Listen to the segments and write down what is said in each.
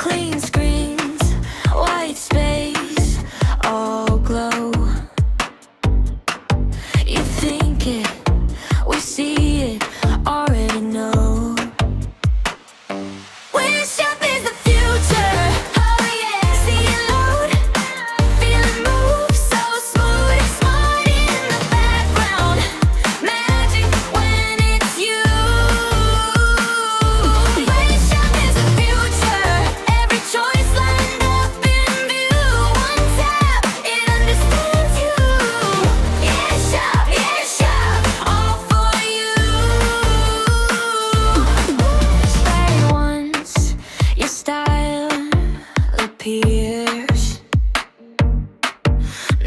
Clean screens, white space, all glow. You think it, we see it, already know. YSHOP is the future. Oh yeah, see it load, feel it move, so smooth and smart in the background. Magic when it's you. YSHOP is the future. Every choice lined up in view. One tap, it understands you. YSHOP, YSHOP, all for you. Play once, your style appears.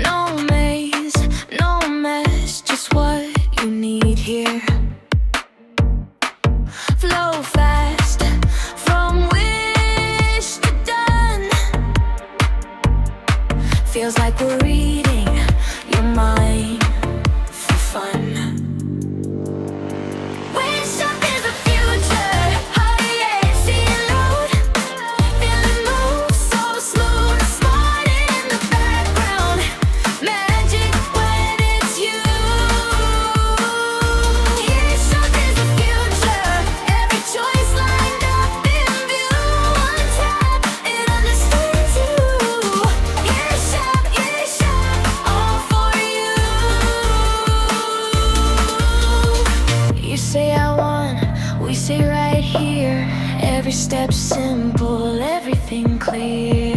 No maze, no mess, just what you need here. Flow fast, from wish to done. Feels like we're reading your mind for fun. YSHOP is the future. Oh yeah, see it load, feel it move, so smooth and smart in the background. Magic when it's you. YSHOP is the future. Every choice lined up in view. One tap, it understands you. YSHOP, YSHOP, all for you. You say I want, we say right here. Every step simple, everything clear.